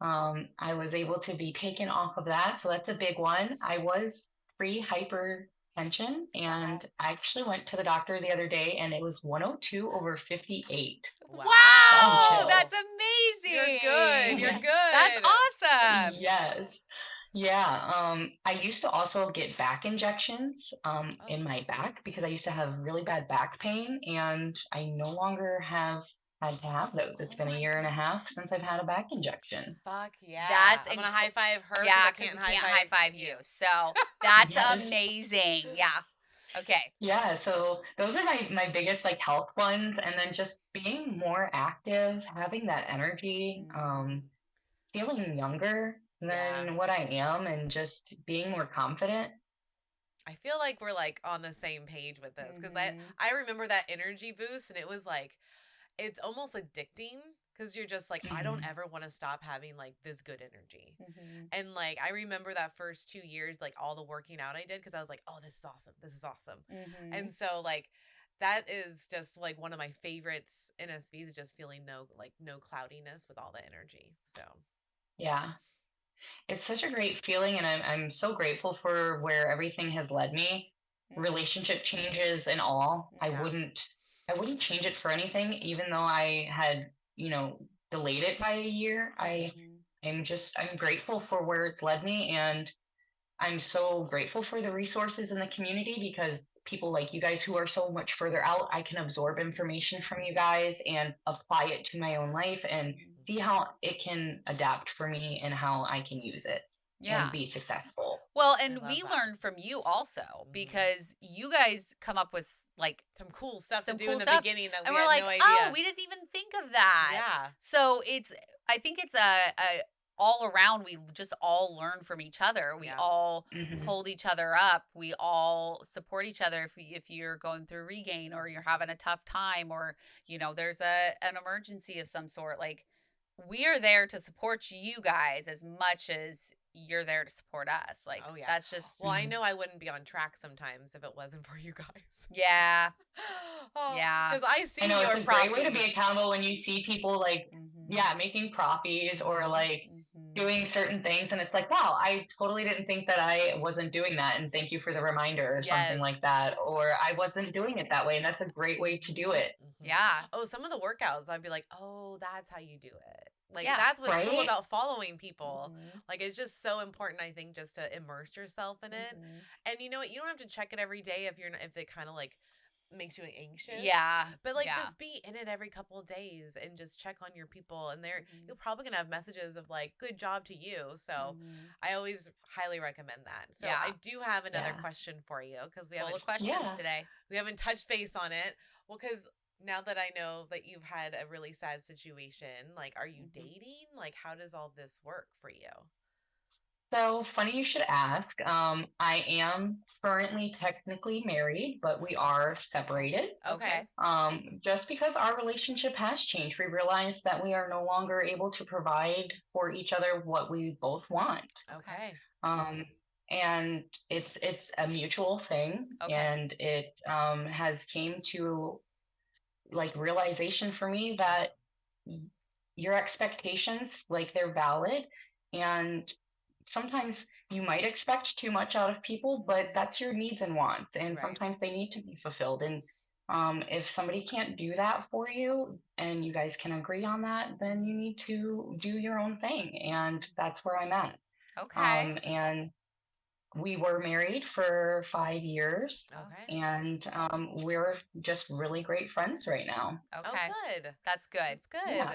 I was able to be taken off of that. So that's a big one. I was pre-hypertension, and I actually went to the doctor the other day, and it was 102/58. Wow, Chill. that's amazing. You're good. You're good. That's awesome. Yes. Yeah. I used to also get back injections in my back because I used to have really bad back pain, and I no longer have had to have those. It's been a year and a half since I've had a back injection. Fuck yeah. That's I'm going to high five her. Yeah, because because we can't high five you. So that's Yes. amazing. Yeah. Okay. Yeah, so those are my biggest like health ones, and then just being more active, having that energy, feeling younger than what I am, and just being more confident. I feel like we're like on the same page with this because I remember that energy boost, and it was like, it's almost addicting because you're just like, I don't ever want to stop having like this good energy. And like, I remember that first 2 years, like all the working out I did because I was like, oh, this is awesome. This is awesome. And so like, that is just like one of my favorites NSVs, is just feeling no cloudiness with all the energy. So Yeah. It's such a great feeling, and I'm so grateful for where everything has led me. Relationship changes and all. I wouldn't change it for anything, even though I had, delayed it by a year. I'm grateful for where it's led me, and I'm so grateful for the resources in the community because people like you guys who are so much further out, I can absorb information from you guys and apply it to my own life and see how it can adapt for me and how I can use it and be successful. Well, and we learned from you also because you guys come up with like some cool stuff to do in the beginning that we had like, no idea. Oh, we didn't even think of that. Yeah. So I think it's a all around, we just all learn from each other. We all hold each other up. We all support each other. If you're going through regain, or you're having a tough time, or, you know, there's an emergency of some sort, like, we are there to support you guys as much as you're there to support us. Like, that's just. Well, I know I wouldn't be on track sometimes if it wasn't for you guys. Yeah. Because I see your your it's a profits. great way to be accountable when you see people like, making profits or like doing certain things. And it's like, wow, I totally didn't think that I wasn't doing that. And thank you for the reminder or something like that. Or I wasn't doing it that way. And that's a great way to do it. Yeah. Oh, some of the workouts, I'd be like, oh, that's how you do it. Like, that's what's cool about following people. Like, it's just so important, I think, just to immerse yourself in it. And you know what? You don't have to check it every day if it kind of like makes you anxious. Yeah. But like, just be in it every couple of days and just check on your people. And you're probably going to have messages of like, good job to you. So I always highly recommend that. So I do have another question for you, because we Full haven't of questions today. We haven't touched base on it. Well, because now that I know that you've had a really sad situation, like, are you dating? Like, how does all this work for you? So funny you should ask. I am currently technically married, but we are separated. Okay. Just because our relationship has changed, we realized that we are no longer able to provide for each other what we both want. Okay. And it's a mutual thing, and it has came to like realization for me that your expectations, like, they're valid, and sometimes you might expect too much out of people, but that's your needs and wants, and sometimes they need to be fulfilled. And if somebody can't do that for you and you guys can agree on that, then you need to do your own thing, and that's where I'm at. And we were married for 5 years, and we're just really great friends right now. Okay. Oh, good. That's good. That's good. Yeah.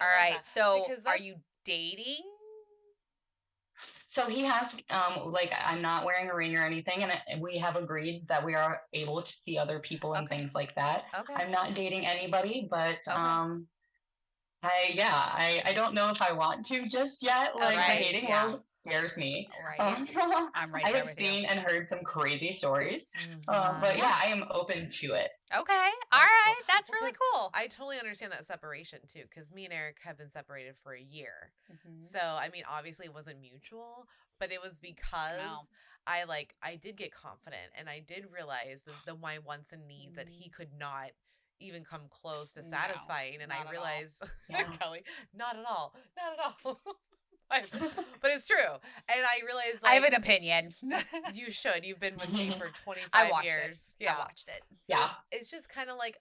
All right. So, are you dating? So he has, like, I'm not wearing a ring or anything, and we have agreed that we are able to see other people and things like that. I'm not dating anybody, but I don't know if I want to just yet. Like, the dating world scares me. I'm right there with you. I have seen and heard some crazy stories, but I am open to it. Okay. All right. Cool. That's really cool. I totally understand that separation too, because me and Eric have been separated for a year. So, I mean, obviously it wasn't mutual, but it was because I did get confident, and I did realize that my wants and needs that he could not even come close to satisfying. And I realized, Kelly, not at all. But it's true. And I realized, like, I have an opinion. You should. You've been with me for 25 years. Yeah. I watched it. So it's just kind of like,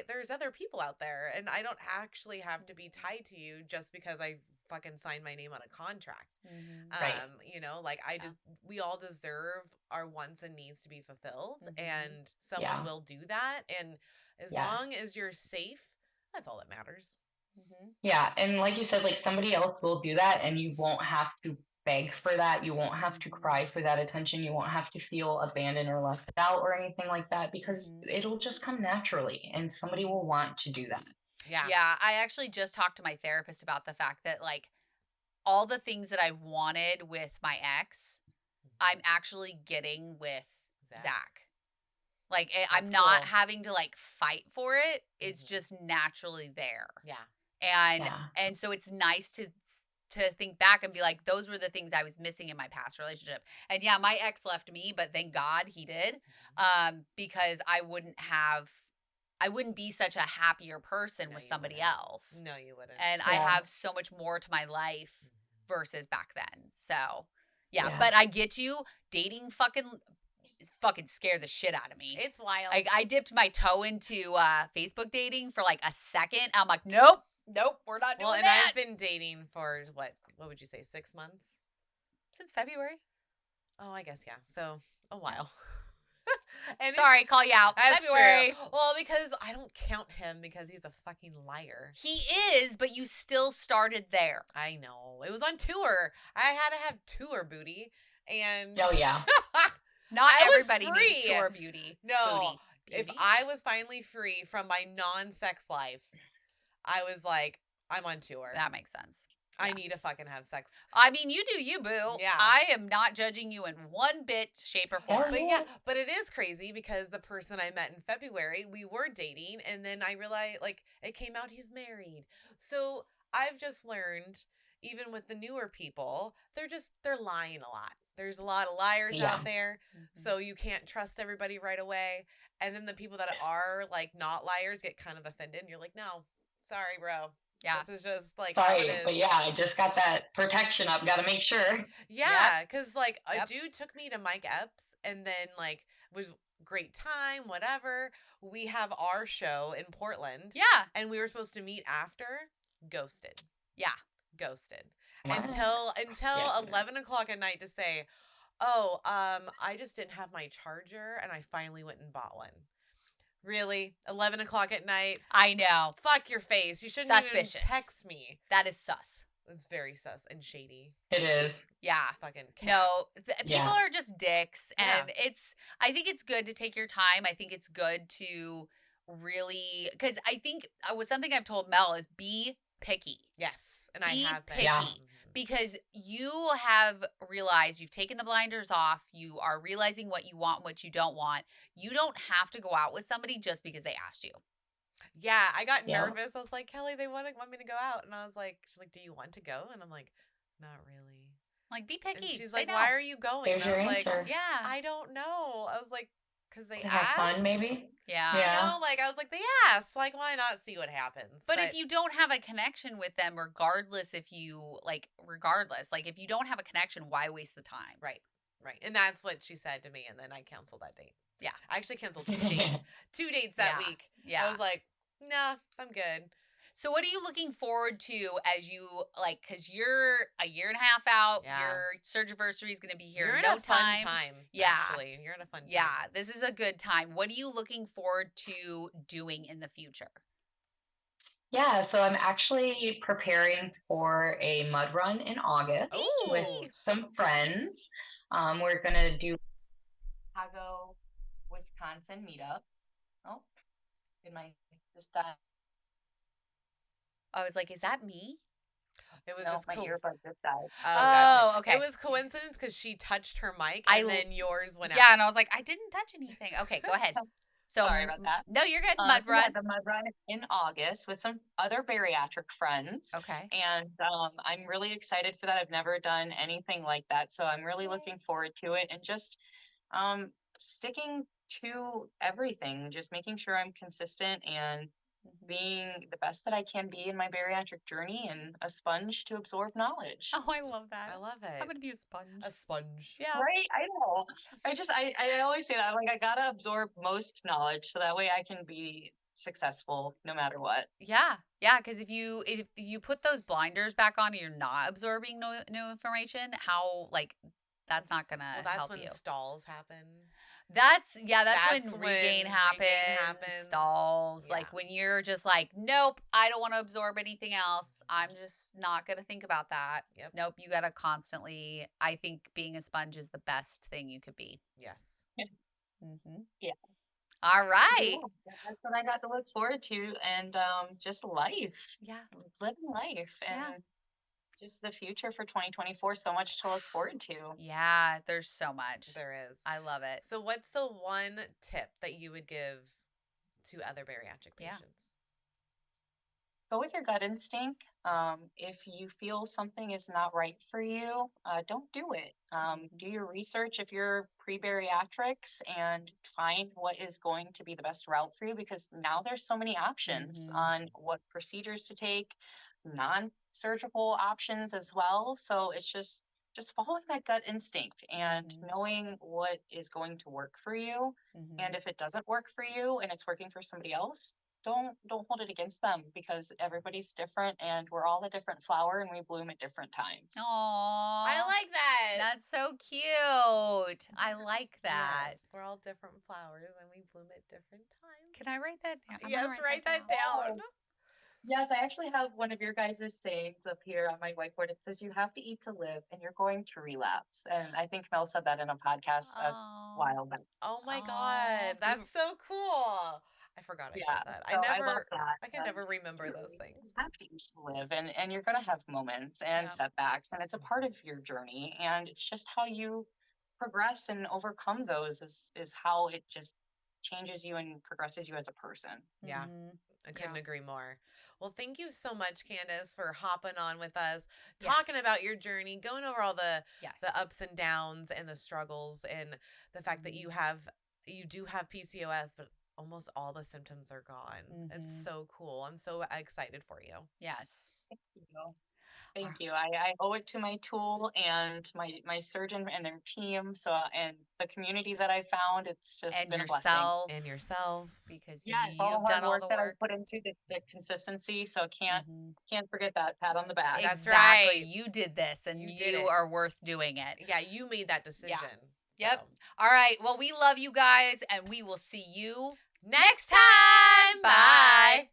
there's other people out there, and I don't actually have to be tied to you just because I fucking signed my name on a contract. You know, like, we all deserve our wants and needs to be fulfilled, and someone will do that. And as long as you're safe, that's all that matters. Yeah, and like you said, like, somebody else will do that, and you won't have to beg for that. You won't have to cry for that attention. You won't have to feel abandoned or left out or anything like that, because it'll just come naturally, and somebody will want to do that. Yeah, I actually just talked to my therapist about the fact that, like, all the things that I wanted with my ex, I'm actually getting with Zach. Like, I'm not having to, like, fight for it. It's just naturally there. And so it's nice to think back and be like, those were the things I was missing in my past relationship. And my ex left me, but thank God he did, because I wouldn't be such a happier person with somebody else. No, you wouldn't. And I have so much more to my life versus back then. So, but I get you. Dating fucking scare the shit out of me. It's wild. Like, I dipped my toe into Facebook dating for like a second. I'm like, nope, we're not doing that. And I've been dating for what would you say, 6 months? Since February. Oh, I guess, So, a while. And sorry, call you out. That's February. True. Well, because I don't count him because he's a fucking liar. He is, but you still started there. I know. It was on tour. I had to have tour booty. And not everybody needs tour beauty. No. If I was finally free from my non-sex life, I was like, I'm on tour. That makes sense. I need to fucking have sex. I mean, you do you, boo. Yeah. I am not judging you in one bit, shape, or form. But it is crazy because the person I met in February, we were dating, and then I realized, like, it came out he's married. So I've just learned, even with the newer people, they're lying a lot. There's a lot of liars out there, so you can't trust everybody right away. And then the people that are, like, not liars get kind of offended, and you're like, no, sorry, bro. Yeah. This is just like how it is. But yeah, I just got that protection up. Got to make sure. Yeah, because like a dude took me to Mike Epps, and then like was great time, whatever. We have our show in Portland. Yeah. And we were supposed to meet after. Ghosted. Yeah. Ghosted. Until 11 o'clock at night to say, oh, I just didn't have my charger, and I finally went and bought one. Really? 11 o'clock at night? I know. Fuck your face. You shouldn't even text me. That is sus. It's very sus and shady. It is. Yeah. It's fucking cat. No, people are just dicks. And I think it's good to take your time. I think it's good to really, because I think something I've told Mel is be picky. Yes. And I have been. Be picky. Because you have realized you've taken the blinders off. You are realizing what you want and what you don't want. You don't have to go out with somebody just because they asked you. Yeah, I got nervous. I was like, Kelly, they want me to go out. And I was like, she's like, do you want to go? And I'm like, not really. Like, be picky. And she's like, why are you going? And I was like, I don't know. I was like, because they asked. Have fun, maybe? Yeah. You know, like, I was like, they asked. Like, why not see what happens? But if you don't have a connection with them, regardless, if you don't have a connection, why waste the time? Right. And that's what she said to me. And then I canceled that date. Yeah. I actually canceled 2 dates. 2 dates that week. Yeah. I was like, nah, I'm good. So what are you looking forward to as you, like, because you're a year and a half out, your surgiversary is going to be here in no a fun time. Yeah. Actually, you're in a fun time. Yeah, this is a good time. What are you looking forward to doing in the future? Yeah, so I'm actually preparing for a mud run in August with some friends. We're going to do Chicago, Wisconsin meetup. Oh, did my just die? I was like, is that me? It was just my earbud just died. Oh, gotcha. Okay. It was coincidence because she touched her mic and then yours went out. Yeah, and I was like, I didn't touch anything. Okay, go ahead. So sorry about that. No, you're good. Mud run. The mud run in August with some other bariatric friends. Okay. And I'm really excited for that. I've never done anything like that, so I'm really looking forward to it. And just sticking to everything, just making sure I'm consistent and being the best that I can be in my bariatric journey and a sponge to absorb knowledge. Oh, I love that. I love it. I'm going to be a sponge. A sponge. Yeah. Right? I know. I always say that. I'm like, I got to absorb most knowledge so that way I can be successful no matter what. Yeah. Yeah. Because if you put those blinders back on and you're not absorbing new information, how, like, that's not going to help you. That's when stalls happen. That's when regain happens. Stalls. Yeah. Like when you're just like, nope, I don't want to absorb anything else. I'm just not going to think about that. Yep. Nope. You got to constantly, I think being a sponge is the best thing you could be. Yes. Yeah. All right. Yeah, that's what I got to look forward to. And just life. Yeah. Living life. And just the future for 2024. So much to look forward to. Yeah, there's so much. There is. I love it. So what's the one tip that you would give to other bariatric patients? Go with your gut instinct. If you feel something is not right for you, don't do it. Do your research if you're pre-bariatrics and find what is going to be the best route for you, because now there's so many options on what procedures to take, non-surgical options as well. So it's just following that gut instinct and knowing what is going to work for you. And if it doesn't work for you and it's working for somebody else, don't hold it against them, because everybody's different and we're all a different flower and we bloom at different times. Aww. I like that. That's so cute. I like that. Yes, we're all different flowers and we bloom at different times. Can I write that down? Yes, write that down. Yes, I actually have one of your guys' sayings up here on my whiteboard. It says, you have to eat to live and you're going to relapse. And I think Mel said that in a podcast a while back. Oh my God. That's so cool. I forgot I Yeah, said that. so I love that. I can never remember those things. You have to each live, and you're going to have moments and setbacks, and it's a part of your journey, and it's just how you progress and overcome those is how it just changes you and progresses you as a person. Yeah. I couldn't agree more. Well, thank you so much, Candace, for hopping on with us, talking about your journey, going over all the ups and downs and the struggles, and the fact that you do have PCOS, but almost all the symptoms are gone. It's so cool. I'm so excited for you. Yes. Thank you. Thank you. I owe it to my tool and my surgeon and their team. So, and the community that I found, it's just been a blessing. And yourself. Because yes, you've all the done hard all work the that work. I've put into the consistency. So can't forget that pat on the back. That's Exactly. right. You did this, and You you are worth doing it. Yeah, you made that decision. Yeah. Yep. All right. Well, we love you guys, and we will see you next time. Bye.